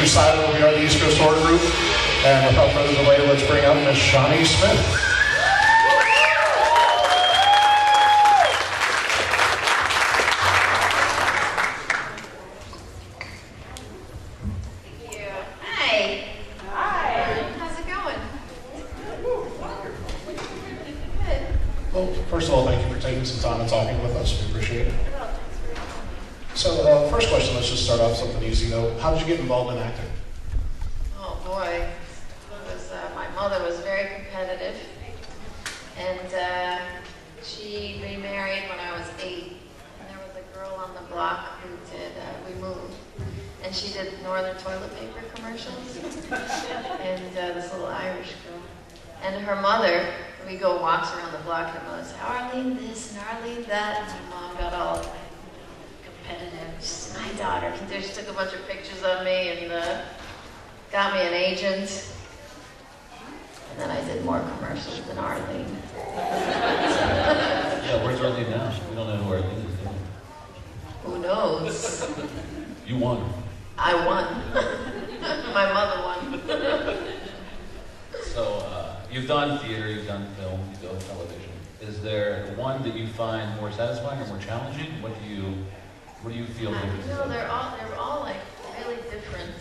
Eastern Side where we are the East Coast Horror Group. And without further delay, let's bring up Miss Shawnee Smith. First of all, thank you for taking some time and talking with us. We appreciate it. So, first question, let's just start off something easy though. How did you get involved in acting? Oh boy, my mother was very competitive, and she remarried when I was 8. And there was a girl on the block who did, we moved, and she did Northern toilet paper commercials, and this little Irish girl. And her mother, we go walks around the block, and her mother said, Arlene this and Arlene that, and my mom got all competitive. She's my daughter. She took a bunch of pictures of me and got me an agent. And then I did more commercials than Arlene. Yeah, where's Arlene now? We don't know who Arlene is. Who knows? You won. I won. My mother won. So, you've done theater, you've done film, you've done television. Is there one that you find more satisfying or more challenging? What do you feel different? No, they're all like really different.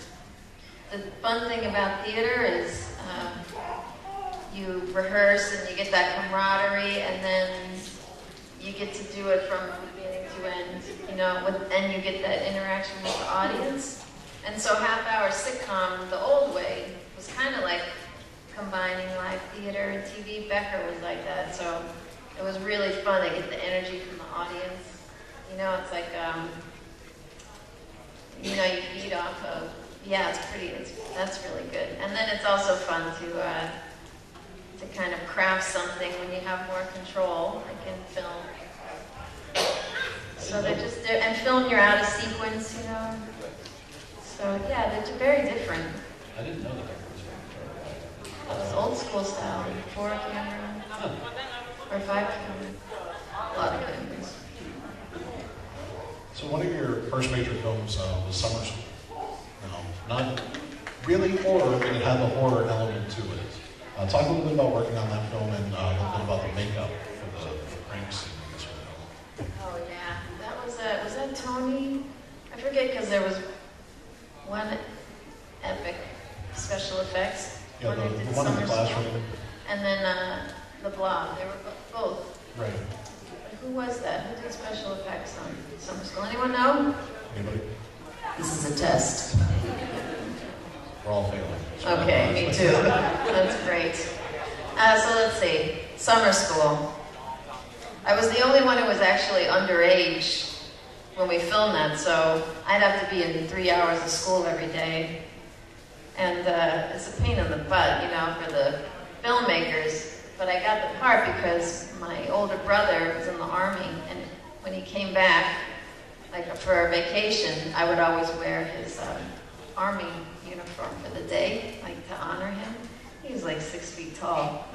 The fun thing about theater is you rehearse and you get that camaraderie, and then you get to do it from beginning to end. You know, and you get that interaction with the audience. And so half-hour sitcom, the old way, was kind of like combining live theater and TV. Becker was like that, so it was really fun to get the energy from the audience. You know, it's like, you know, you feed off of, yeah, that's really good. And then it's also fun to kind of craft something when you have more control, like in film. So and film, you're out of sequence, you know. So yeah, they're very different. I didn't know that. It was old school style, 4 camera, or 5 camera, a lot of cameras. So one of your first major films was Summer School. Not really horror, but it had the horror element to it. Talk a little bit about working on that film and a little bit about the makeup for the prank scene in this film. Oh yeah, that was that Tony? I forget, because there was one epic special effects. Yeah, the one in the classroom. And then the Blob. They were both. Right. Who was that? Who did special effects on Summer School? Anyone know? Anybody? This is a test. We're all failing. Okay, me too. That's great. So let's see. Summer School. I was the only one who was actually underage when we filmed that, so I'd have to be in 3 hours of school every day. And it's a pain in the butt, you know, for the filmmakers. But I got the part because my older brother was in the Army, and when he came back, like for a vacation, I would always wear his Army uniform for the day, like to honor him. He was like 6 feet tall.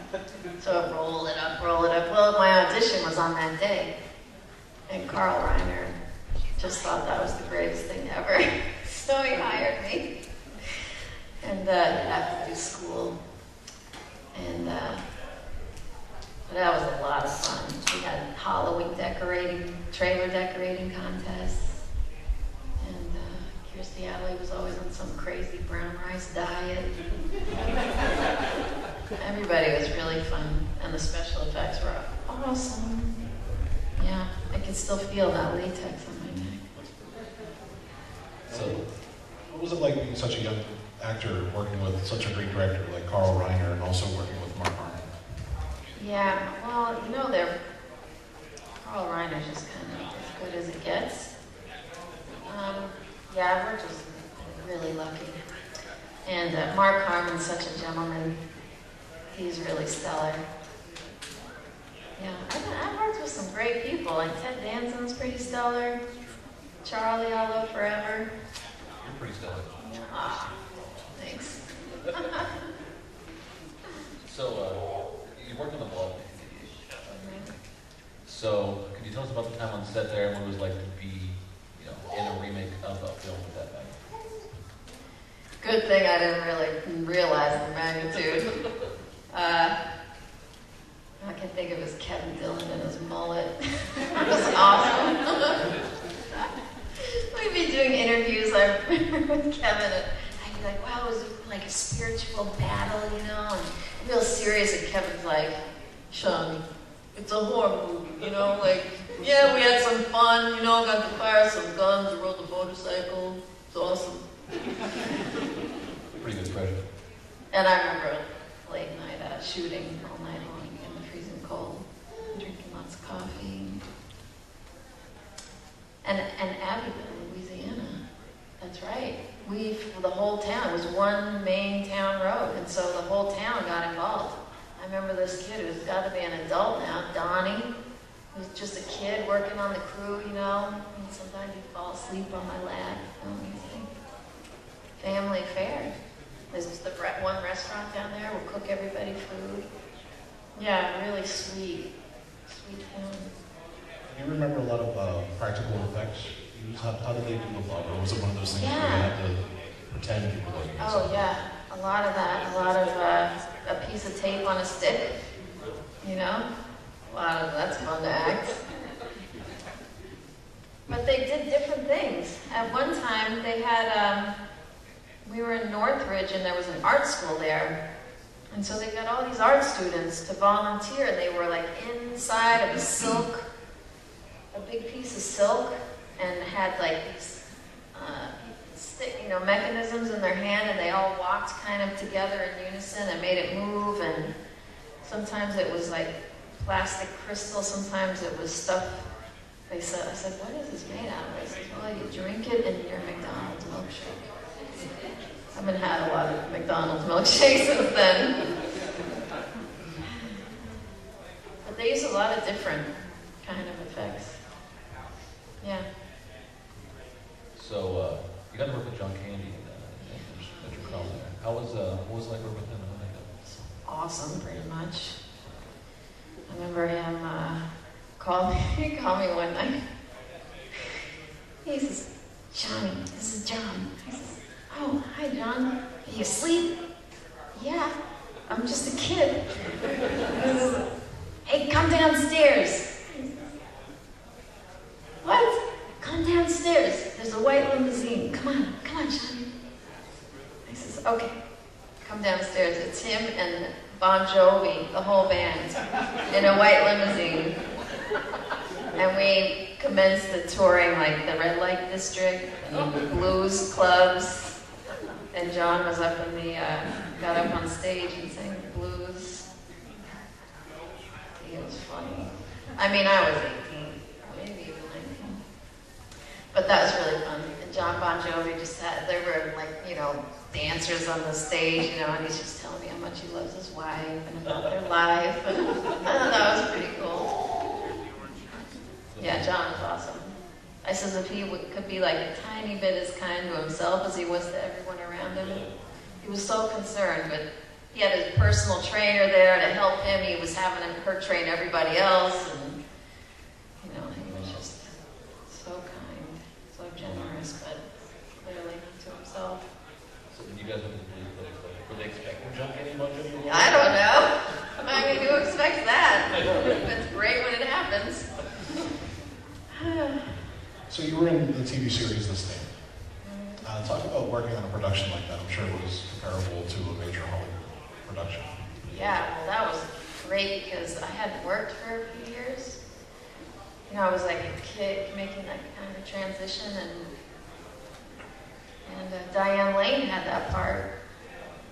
So roll it up, roll it up. Well, my audition was on that day, and Carl Reiner just thought that was the greatest thing ever. So he hired me. And you have to do school. And that was a lot of fun. We had Halloween trailer decorating contests. And Kirstie Alley was always on some crazy brown rice diet. Everybody was really fun. And the special effects were awesome. Yeah, I can still feel that latex on my neck. So, what was it like being such a young actor working with such a great director like Carl Reiner and also working with Mark Harmon? Yeah, well, you know, Carl Reiner's just kind of as good as it gets. Yeah, we're just really lucky. And Mark Harmon's such a gentleman. He's really stellar. Yeah, I've worked with some great people, like Ted Danson's pretty stellar. Charlie, I'll live forever. You're pretty stellar. Ah, thanks. So, you worked on the Blob. So, could you tell us about the time on set there and what it was like to be, in a remake of a film with that Good thing I didn't really realize the magnitude. I can think of his Kevin Dillon and his mullet. It was awesome. We'd be doing interviews with Kevin, and I'd be like, wow, it was like a spiritual battle, you know, and real serious, and Kevin's like, Shawnee, it's a horror movie, you know, like, yeah, we had some fun, you know, got to fire some guns, rode the motorcycle, it's awesome. Pretty good pressure. And I remember late night shooting all night long in the freezing cold, drinking lots of coffee. And Abbeville, Louisiana, that's right. The whole town, it was one main town road, and so the whole town got involved. I remember this kid who's got to be an adult now, Donnie, who's just a kid working on the crew, you know, and sometimes he'd fall asleep on my lap, you know, anything. Family affair. There's the one restaurant down there, we'll cook everybody food. Yeah, really sweet town. Do you remember a lot of practical effects used? How did they do the Blob? Or was it one of those things where you had to pretend you were looking at Oh something? yeah, a lot of that. A lot of a piece of tape on a stick, you know? A lot of that's fun to act. But they did different things. At one time, they had, we were in Northridge and there was an art school there. And so they got all these art students to volunteer, and they were like inside of a big piece of silk, and had like these mechanisms in their hand, and they all walked kind of together in unison and made it move. And sometimes it was like plastic crystal, sometimes it was stuff. I said, what is this made out of? They said, well, you drink it in your McDonald's milkshake. I haven't had a lot of McDonald's milkshakes since then. But they use a lot of different kind of effects. Yeah. So, you got to work with John Candy at your film there. What was it like working with him? Awesome, pretty much. I remember him he called me one night. He says, Shawnee, this is John. I says, oh, hi, John. Are you asleep? Yeah, I'm just a kid. Hey, come downstairs. What? Come downstairs. There's a white limousine. Come on, Shawnee. I says, okay. Come downstairs. It's him and Bon Jovi, the whole band, in a white limousine. And we commenced the touring, like the red light district, and the blues clubs. And John was up in got up on stage and sang the blues. It was funny. I mean, I was 18, maybe even 19. But that was really fun. And John Bon Jovi there were like, dancers on the stage, and he's just telling me how much he loves his wife and about their life. And I thought that was pretty cool. Yeah, John was awesome. I says if he could be like a tiny bit as kind to himself as he was to everyone around him. He was so concerned, but he had his personal trainer there to help him. He was having her train everybody else, and he was just so kind, so generous, but clearly to himself. So did you guys were they expecting John Candy much of you? I don't know. I mean, who expects that? It's great when it happens. So you were in the TV series The Stand. Talk about working on a production like that. I'm sure it was comparable to a major Hollywood production. Yeah, well, that was great because I hadn't worked for a few years. I was like a kid making that kind of transition, and Diane Lane had that part,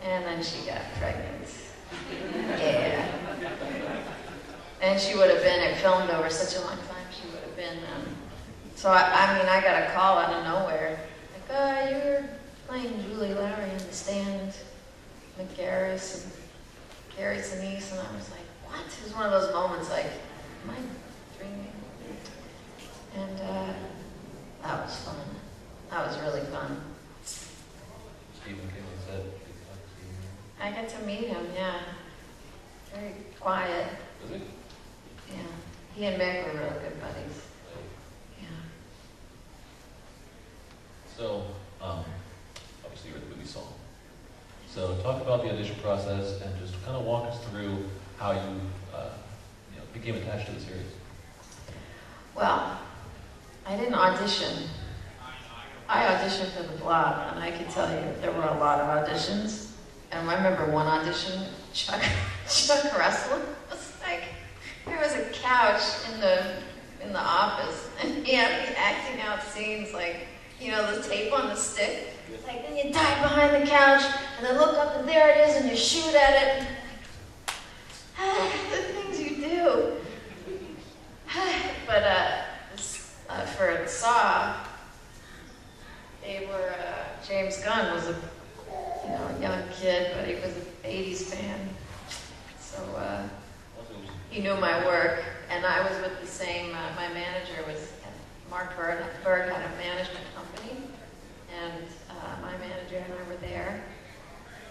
and then she got pregnant. Yeah. And she would have been, it filmed over such a long time, she would have been, so I got a call out of nowhere. Like, you were playing Julie Lowry in The Stand, McGarris and Gary Sinise, and I was like, what? It was one of those moments like, am I dreaming? And that was fun. That was really fun. Stephen King said, I got to meet him, yeah. Very quiet. was it? Yeah. He and Becker were real good buddies. Yeah. So, obviously you read the movie Saw. So talk about the audition process and just kind of walk us through how you, became attached to the series. Well, I didn't audition. I auditioned for the Blob, and I can tell you there were a lot of auditions. And I remember one audition, Chuck Russell was like, there was a couch in the office, and he had me acting out scenes like, the tape on the stick. Like, then you dive behind the couch, and then look up, and there it is, and you shoot at it. The things you do. But for Saw, they were, James Gunn was a young kid, but he was an 80s fan. So he knew my work, and I was with the same, my manager was, Mark Bird had a management company, and my manager and I were there.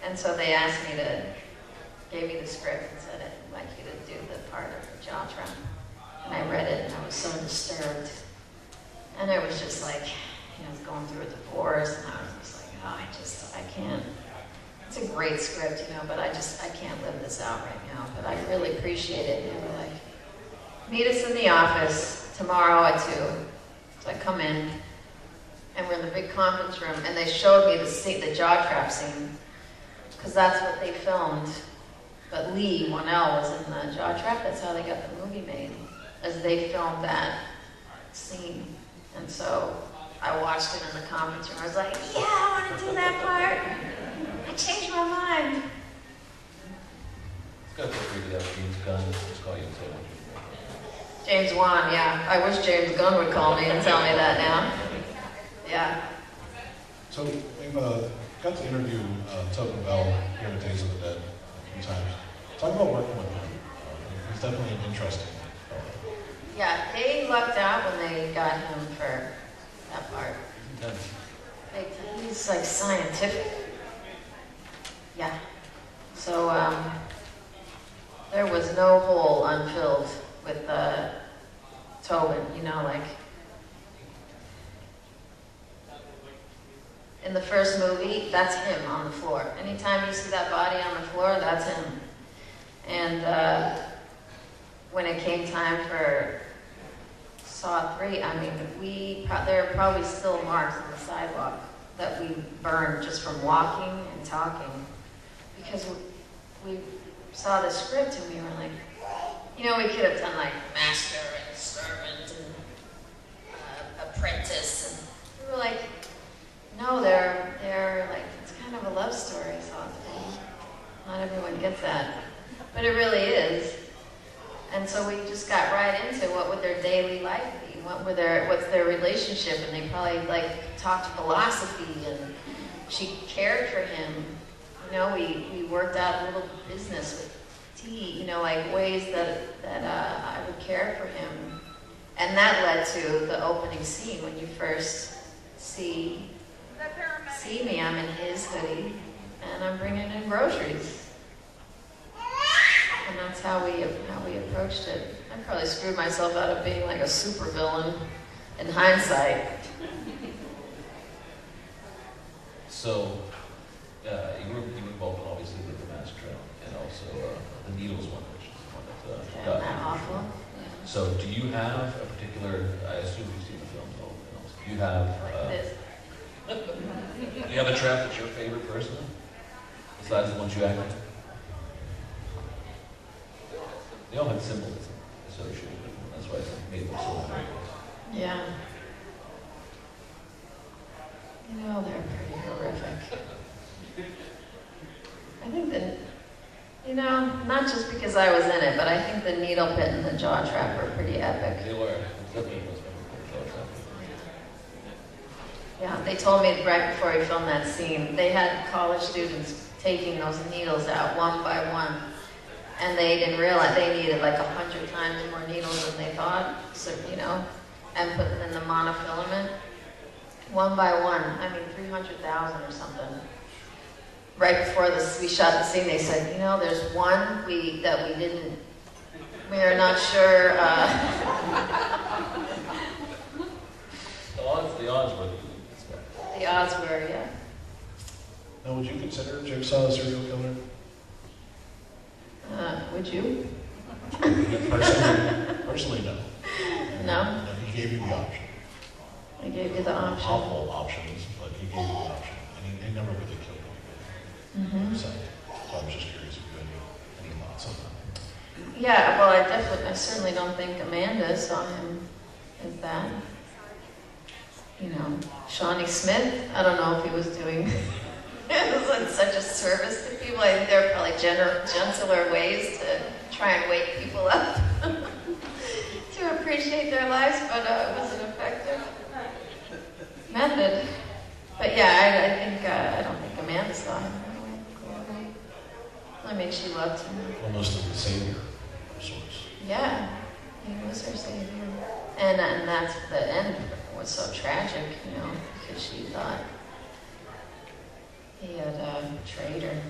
And so they asked me gave me the script and said, I'd like you to do the part of the jaw trap. And I read it, and I was so disturbed. And it was just like, I was going through a divorce, and I was just like, I can't. It's a great script, but I can't live this out right now. But I really appreciate it. And they were like, meet us in the office tomorrow at 2. So I come in, and we're in the big conference room, and they showed me the jaw trap scene, because that's what they filmed. But Lee Whannell was in the jaw trap. That's how they got the movie made, as they filmed that scene. And so I watched it in the conference room. I was like, yeah, I want to do that part. I changed my mind. It's got to feel free to have James Gunn. Let's call you and say what you James Wan, yeah. I wish James Gunn would call me and tell me that now. Yeah. So we've got to interview Tobin Bell here at Days of the Dead a few times. Talk about working with him. He's definitely an interesting fellow. Yeah, they lucked out when they got him for that part. He's like scientific. Yeah. So there was no hole unfilled with Tobin, like in the first movie, that's him on the floor. Anytime you see that body on the floor, that's him. And when it came time for Saw 3, there are probably still marks on the sidewalk that we burned just from walking and talking, because we saw the script and we were like, we could have done like master and servant and apprentice, and we were like, no, they're like, it's kind of a love story, Saw 3. Not everyone gets that, but it really is. And so we just got right into what would their daily life be, what's their relationship, and they probably talked philosophy, and she cared for him. We worked out a little business with tea, ways that I would care for him. And that led to the opening scene when you first see me. I'm in his hoodie, and I'm bringing in groceries. And that's how we approached it. I probably screwed myself out of being like a supervillain in hindsight. So, you were involved obviously with the Mask Trail and also the Needles one, which is the one that Isn't that awful? Yeah. So, do you have a particular? I assume you've seen the films, all the films. Do you have? Do you have a trap that's your favorite personally, besides the ones you act in? They all have symbolism associated with them. That's why I made them so great. Yeah. They're pretty horrific. I think that, not just because I was in it, but I think the needle pit and the jaw trap were pretty epic. They were. Definitely was jaw trap. Yeah, they told me right before we filmed that scene, they had college students taking those needles out one by one. And they didn't realize they needed like 100 times more needles than they thought, so, and put them in the monofilament. One by one, 300,000 or something. Right before we shot the scene, they said, there's one that we are not sure. The odds were The odds were, yeah. Now, would you consider Jigsaw a serial killer? Would you? Personally, no. No? No, he gave you the option. I gave you the option. Awful options, but he gave you the option. And he never really killed anybody. So I was just curious if you had any thoughts on that. Yeah, well, I certainly don't think Amanda saw him as that. You know, Shawnee Smith, I don't know if he was doing it was like such a service to people. I think there are probably gentler ways to try and wake people up to appreciate their lives, but it was an effective method. But yeah, I don't think Amanda saw him that way. I mean, she loved him. Almost as a savior of sorts. Yeah, he was her savior. And that's the end was so tragic, you know, because she thought he had betrayed her.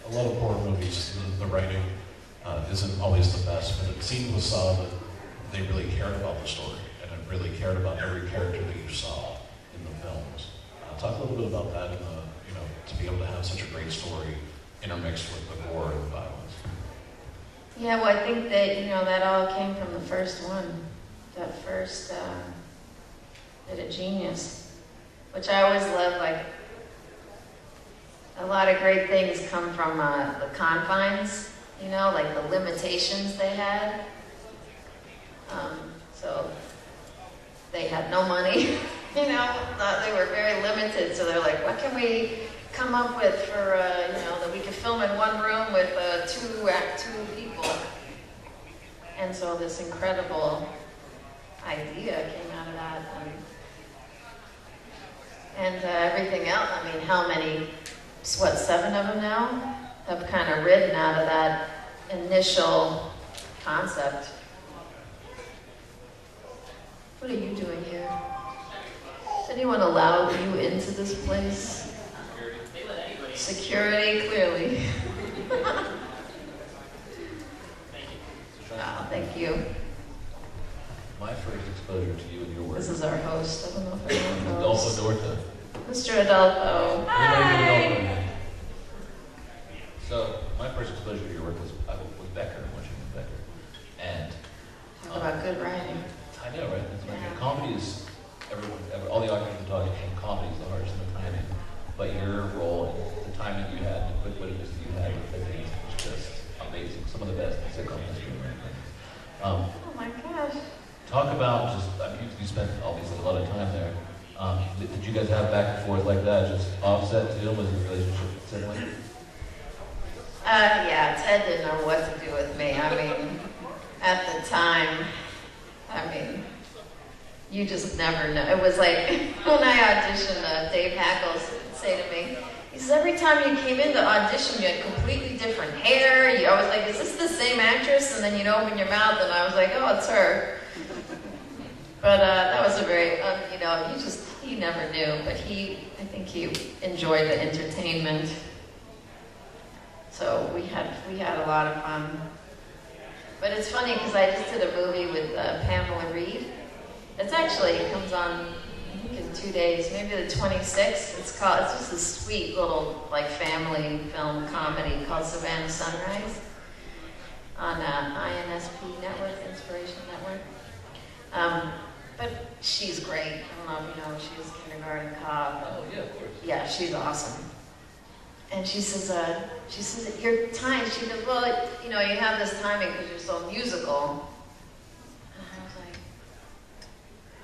A lot of horror movies, the writing isn't always the best, but it seemed with Saw that they really cared about the story, and it really cared about every character that you saw in the films. Talk a little bit about that, to be able to have such a great story intermixed with the gore and the violence. Yeah, well, I think that, that all came from the first one, that first bit of genius, which I always love. Like, a lot of great things come from the confines, like the limitations they had. So they had no money, they were very limited, so they're like, what can we come up with for, that we could film in one room with two people. And so this incredible idea came out of that. And everything else, I mean, how many, 7 of them now, have kind of ridden out of that initial concept. What are you doing here? Does anyone allow you into this place? Security, clearly. Oh, thank you. My first exposure to you and your work. This is our host. I don't know if anyone Adolfo knows. Dorta. Mr. Adolfo. Hi. So my first exposure to your work was Becker, watching Becker, and Talk about good writing. I know, right? That's right. Yeah. Comedy is all the actors are talking. Comedy is the hardest in the timing, but your role, the timing you had, the quick wittiness you had, the things was just amazing. Some of the best in sitcom history. Oh my gosh. Talk about you spent obviously a lot of time there. Did you guys have back and forth like that? Just offset too? Was your relationship sibling? Yeah, Ted didn't know what to do with me. I mean, at the time, you just never know. It was like when I auditioned, Dave Hackles would say to me, he says, every time you came in to audition, you had completely different hair. I was like, is this the same actress? And then you'd open your mouth, and I was like, oh, it's her. But that was a very, he never knew. But I think he enjoyed the entertainment. So we had a lot of fun. But it's funny because I just did a movie with Pamela Reed. It comes on, I think in 2 days, maybe the 26th. It's just a sweet little family film comedy called Savannah Sunrise on INSP Network, Inspiration Network. But she's great. I don't know if you know, she was Kindergarten Cop. Oh yeah, of course. Yeah, she's awesome. And she says, at your time, she goes, well, you have this timing because you're so musical. And I was like,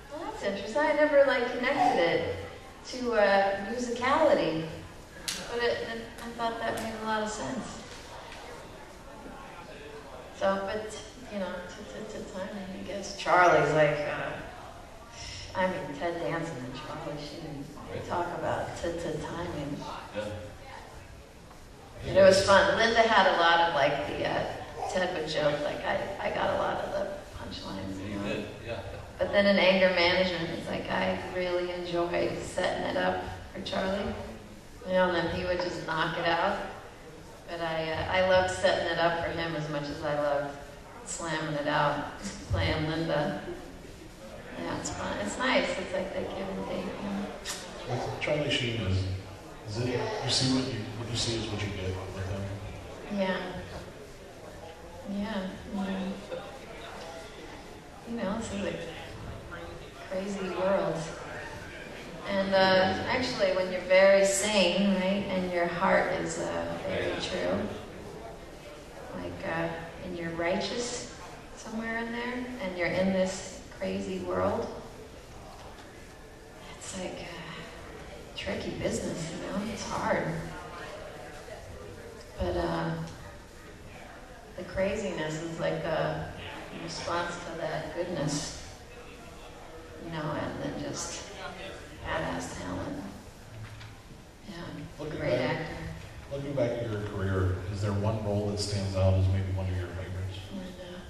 well, that's interesting. I never connected it to musicality. But I thought that made a lot of sense. So, but, to timing, I guess. Charlie's Ted Danson and Charlie, she didn't talk about to timing. Yeah. And it was fun. Linda had a lot of Ted would joke, I got a lot of the punchlines. You did, yeah. But then in anger management, it's I really enjoyed setting it up for Charlie. And then he would just knock it out. But I loved setting it up for him as much as I loved slamming it out, playing Linda. Yeah, it's fun. It's nice. It's like that give and take. You know? With Charlie Sheen is it you see what you see is what you get with him? Yeah. Yeah. You know, this is a crazy world. And actually, when you're very sane, right, and your heart is very true, like, and you're righteous somewhere in there, and you're in this crazy world, it's like tricky business, you know? It's hard. But the craziness is like a response to that goodness, you know, and then just badass talent. Yeah, great actor. Looking back at your career, is there one role that stands out as maybe one of your favorites? Linda.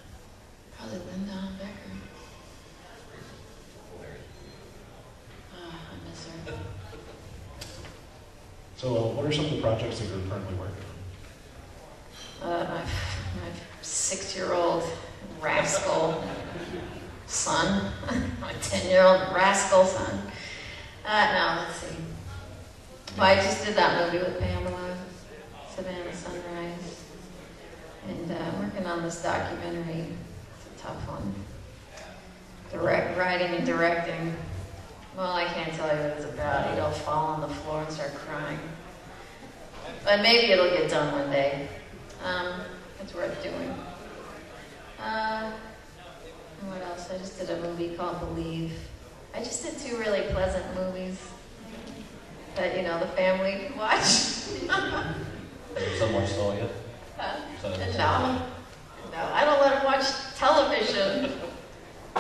Probably Linda and Becker. Oh, I miss her. So what are some of the projects that you're currently working on? My 6-year-old rascal son, my 10-year-old rascal son. No, let's see. Well, I just did that movie with Pamela, Savannah Sunrise, and working on this documentary. It's a tough one. Writing and directing. Well, I can't tell you what it's about. You'll fall on the floor and start crying. But maybe it'll get done one day. It's worth doing. And what else? I just did a movie called Believe. I just did 2 really pleasant movies that, you know, the family can watch. Someone saw you? No, I don't let them watch television.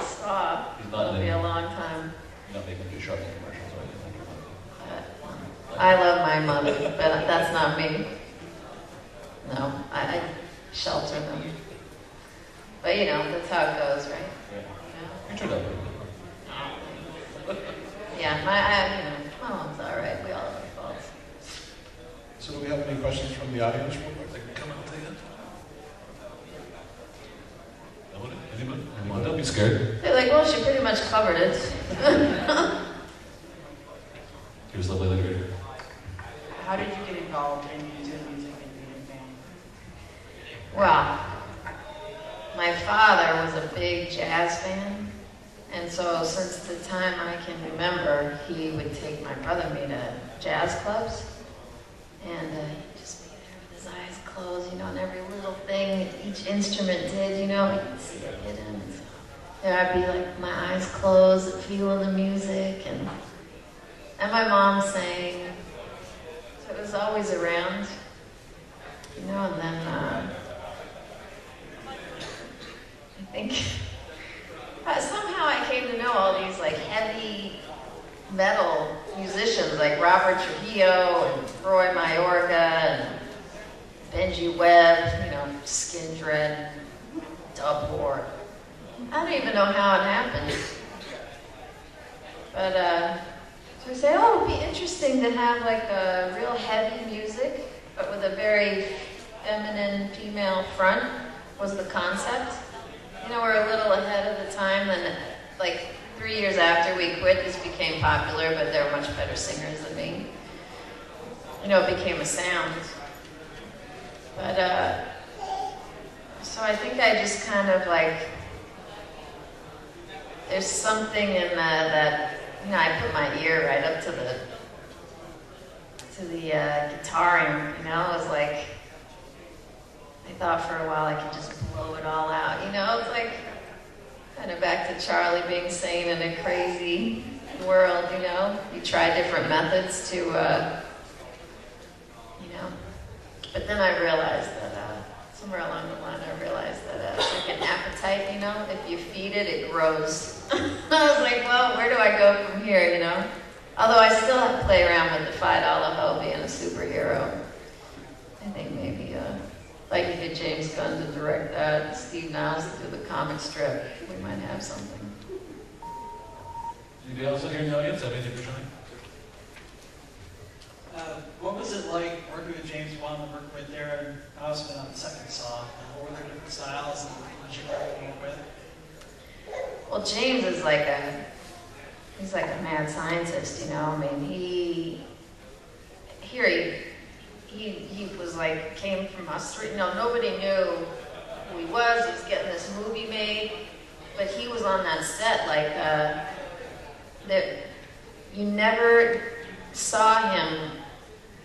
Stop. It'll be a long time. You're not making Shark commercials, are you? I love my mother, but that's not me. No, I shelter them. But you know, that's how it goes, right? Yeah. You turned out pretty good. Yeah, my mom's all right. We all have our faults. So do we have any questions from the audience real quick? They can come out there. Anybody? Anyone? Don't be scared. They're like, well, she pretty much covered it. Here's the lovely lady. How did you get involved in doing music and being a band? Well, my father was a big jazz fan, and so since the time I can remember, he would take my brother and me to jazz clubs, and he'd just be there with his eyes closed, you know, and every little thing each instrument did, you know, you could see it hidden. And so there I'd be like my eyes closed, feeling the music, and my mom sang, so it was always around, you know, and then I think somehow I came to know all these like heavy metal musicians like Robert Trujillo and Roy Mayorga and Benji Webb, you know, Skin Dread, Dub War. I don't even know how it happened. But so I say, oh, it'd be interesting to have like a real heavy music, but with a very feminine female front was the concept. You know, we're a little ahead of the time, and like 3 years after we quit, this became popular, but they were much better singers than me. You know, it became a sound. But, so I think I just kind of like, there's something in that, you know, I put my ear right up to the guitaring, you know, it was like, I thought for a while I could just blow it all out, you know? It's like kind of back to Charlie being sane in a crazy world, you know? You try different methods to, you know? But then I realized that, somewhere along the line, I realized that it's like an appetite, you know? If you feed it, it grows. I was like, well, where do I go from here, you know? Although I still have to play around with the $5 hoe being a superhero. I think maybe, like you get James Gunn to direct that, Steve Niles to do the comic strip, we might have something. Anybody else out here in the audience have anything for Johnny? What was it like working with James Wan and working with Darren Bousman on the second song? What were their different styles and what did you work with? Well, James is he's like a mad scientist, you know. I mean, he was like, came from Australia. You know, nobody knew who he was. He was getting this movie made, but he was on that set that you never saw him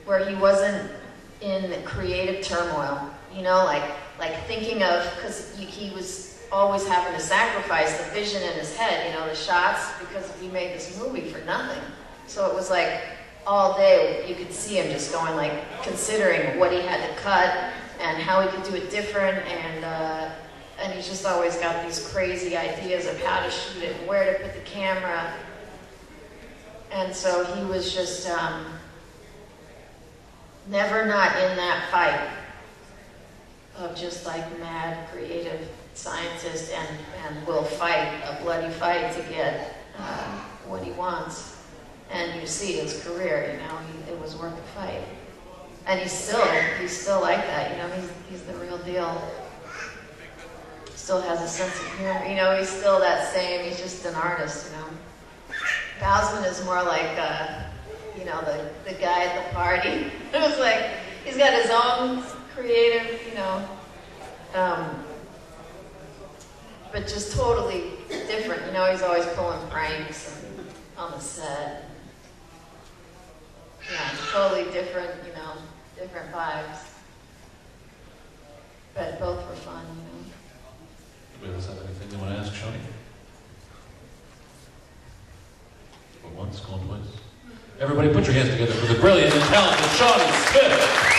where he wasn't in creative turmoil. You know, like thinking of, because he was always having to sacrifice the vision in his head, you know, the shots, because we made this movie for nothing. So it was like all day you could see him just going, like, considering what he had to cut and how he could do it different, and he's just always got these crazy ideas of how to shoot it and where to put the camera. And so he was just never not in that fight of just like mad creative scientist and will fight a bloody fight to get what he wants. And you see his career, you know, it was worth the fight. And he's still like that, you know, he's the real deal. Still has a sense of humor, you know, he's still that same, he's just an artist, you know. Bousman is more like, you know, the guy at the party. It was like, he's got his own creative, you know, but just totally different. You know, he's always pulling pranks and on the set. Yeah, totally different, you know, different vibes. But both were fun, you know. Anybody else have anything they want to ask Shawnee? Going once, going twice. Everybody put your hands together for the brilliant and talented Shawnee Smith.